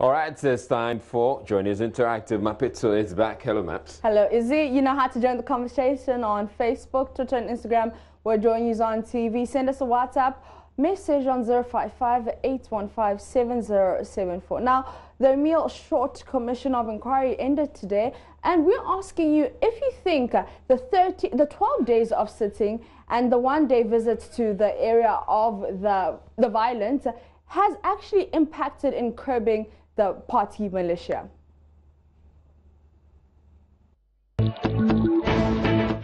All right, it's time for Journey's Interactive. Mapito is back. Hello, Maps. Hello, Izzy. You know how to join the conversation on Facebook, Twitter, and Instagram. We're Join News on TV. Send us a WhatsApp message on 055-815-7074. Now, the Emil Short Commission of Inquiry ended today, and we're asking you if you think the 12 days of sitting and the one-day visit to the area of the violence has actually impacted in curbing the party militia.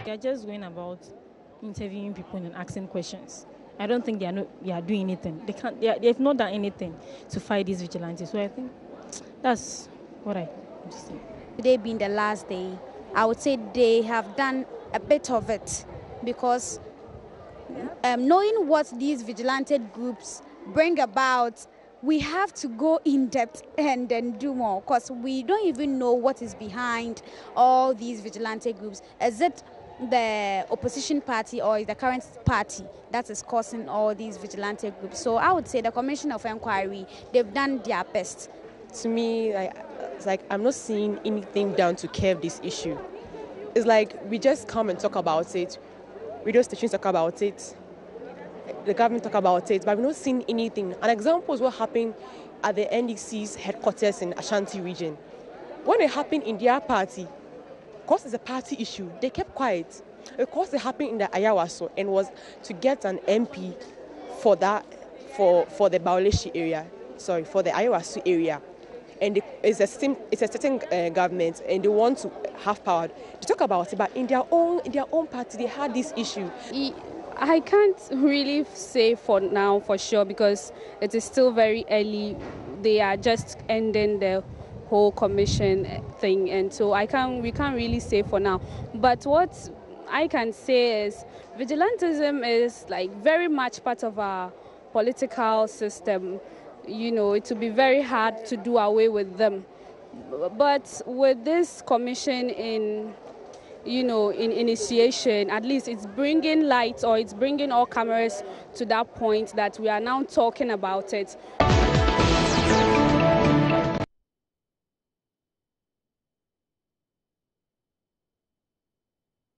They're just going about interviewing people and asking questions. I don't think they are doing anything. They've not done anything to fight these vigilantes. So I think that's what I want to say. Today being the last day, I would say they have done a bit of it, because knowing what these vigilante groups bring about, we have to go in depth and then do more, because we don't even know what is behind all these vigilante groups. Is it the opposition party or is the current party that is causing all these vigilante groups? So I would say the Commission of Inquiry, they've done their best. To me, it's like I'm not seeing anything done to curb this issue. It's like we just come and talk about it, radio stations talk about it, the government talk about it, but we're not seeing anything. An example is what happened at the NDC's headquarters in Ashanti region. When it happened in their party, because it's a party issue, they kept quiet. Of course, it happened in the Ayawaso and was to get an MP for that, for the Bauleshi area, sorry, for the Ayawaso area. And it's a certain government, and they want to have power to talk about it. But in their own party, they had this issue. I can't really say for now for sure, because it is still very early. They are just ending the whole commission thing, and so we can't really say for now. But what I can say is vigilantism is like very much part of our political system. You know, it will be very hard to do away with them. But with this commission in initiation, at least it's bringing light, or it's bringing all cameras to that point that we are now talking about it.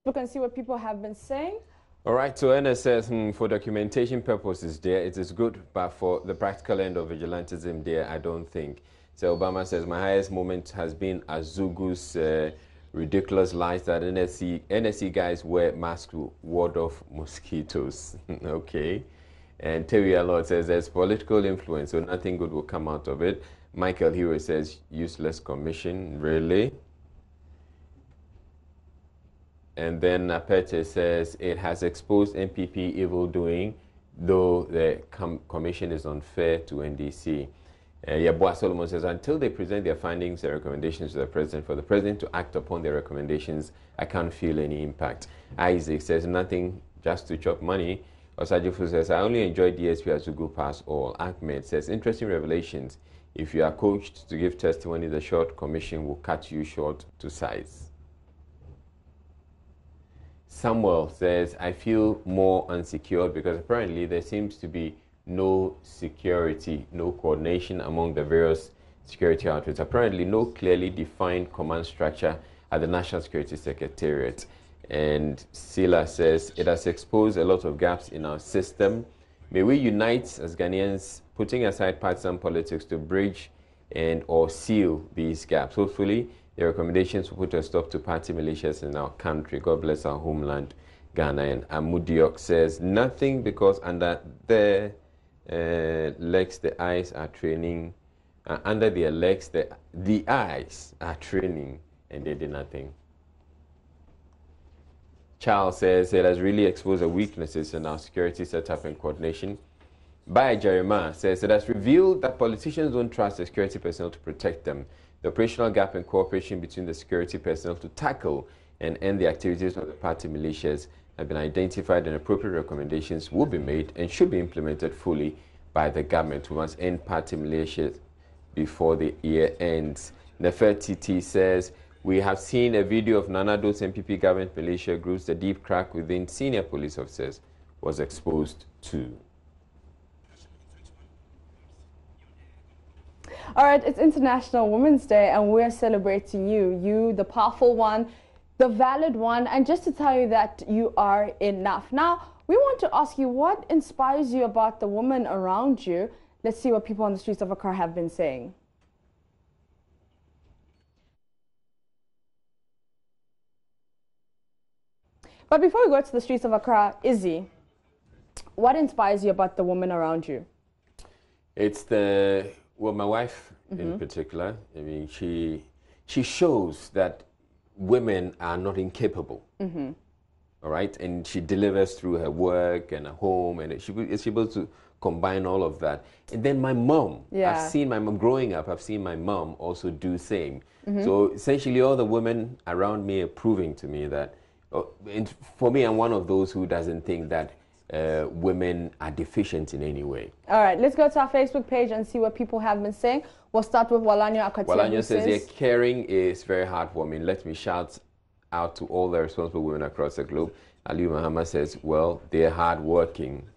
We can see what people have been saying. All right, so NSS, for documentation purposes there, it is good, but for the practical end of vigilantism there, I don't think. So Obama says, my highest moment has been Azugu's ridiculous lies that NSC guys wear masks to ward off mosquitoes. Okay. And Terry Allard says there's political influence, so nothing good will come out of it. Michael Hero says useless commission, really? And then Apete says it has exposed NPP evil doing, though the commission is unfair to NDC. Yabua Solomon says, until they present their findings and recommendations to the president, for the president to act upon their recommendations, I can't feel any impact. Isaac says, nothing, just to chop money. Osajifu says, I only enjoy DSP Azugu pass all. Ahmed says, interesting revelations. If you are coached to give testimony, the short commission will cut you short to size. Samuel says, I feel more unsecure because apparently there seems to be no security, no coordination among the various security outfits. Apparently no clearly defined command structure at the National Security Secretariat. And Sila says, it has exposed a lot of gaps in our system. May we unite as Ghanaians, putting aside partisan politics, to bridge and or seal these gaps. Hopefully, the recommendations will put a stop to party militias in our country. God bless our homeland, Ghana. And Amudiok says, nothing, because under their legs, the eyes are training. Under their legs, the eyes are training, and they did nothing. Charles says it has really exposed the weaknesses in our security setup and coordination. By Jeremiah says it has revealed that politicians don't trust the security personnel to protect them. The operational gap in cooperation between the security personnel to tackle and end the activities of the party militias have been identified, and appropriate recommendations will be made and should be implemented fully by the government. We must end party militias before the year ends. Nefer TT says, we have seen a video of Nanado's MPP government militia groups. The deep crack within senior police officers was exposed too. All right, it's International Women's Day, and we're celebrating you, the powerful one, the valid one, and just to tell you that you are enough. Now, we want to ask you, what inspires you about the women around you? Let's see what people on the streets of Accra have been saying. But before we go to the streets of Accra, Izzy, what inspires you about the women around you? It's my wife in particular. I mean, she shows that women are not incapable. All right, and she delivers through her work and her home, and she's able to combine all of that. And then my mom, I've seen my mom growing up. I've seen my mom also do same. So essentially, all the women around me are proving to me that. And for me, I'm one of those who doesn't think that women are deficient in any way. All right, let's go to our Facebook page and see what people have been saying. We'll start with Walanyo Akatia. Walanyo says, yeah, caring is very heartwarming. Let me shout out to all the responsible women across the globe. Ali Muhammad says, well, they're hardworking.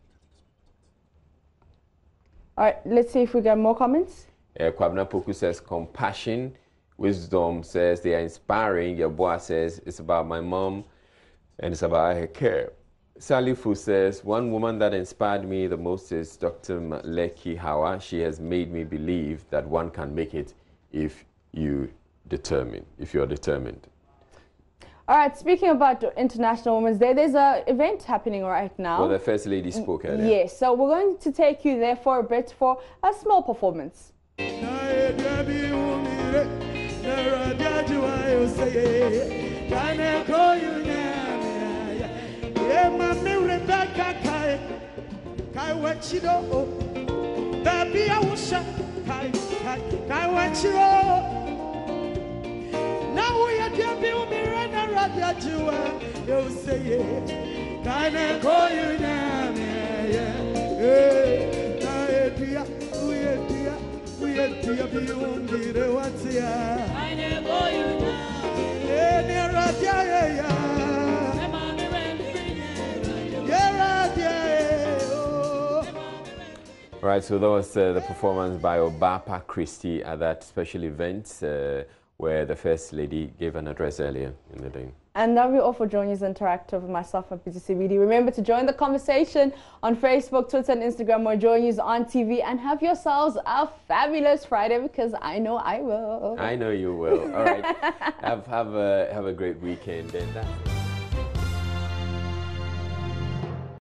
All right, let's see if we get more comments. Kwabna Poku says, compassion. Wisdom says, they are inspiring. Yaboa says, it's about my mom and it's about her care. Salifu says, one woman that inspired me the most is Dr. Maleki Hawa. She has made me believe that one can make it if you're determined. All right, speaking about International Women's Day, there's an event happening right now. Well, the First Lady spoke earlier. Yes, so we're going to take you there for a bit for a small performance. Right, so that was the performance by Obapa Christie at that special event where the First Lady gave an address earlier in the day. And that will all for joining us interactive with myself and PTCBD. Remember to join the conversation on Facebook, Twitter, and Instagram, or join us on TV, and have yourselves a fabulous Friday, because I know I will. I know you will. All right, have a great weekend, and that's it.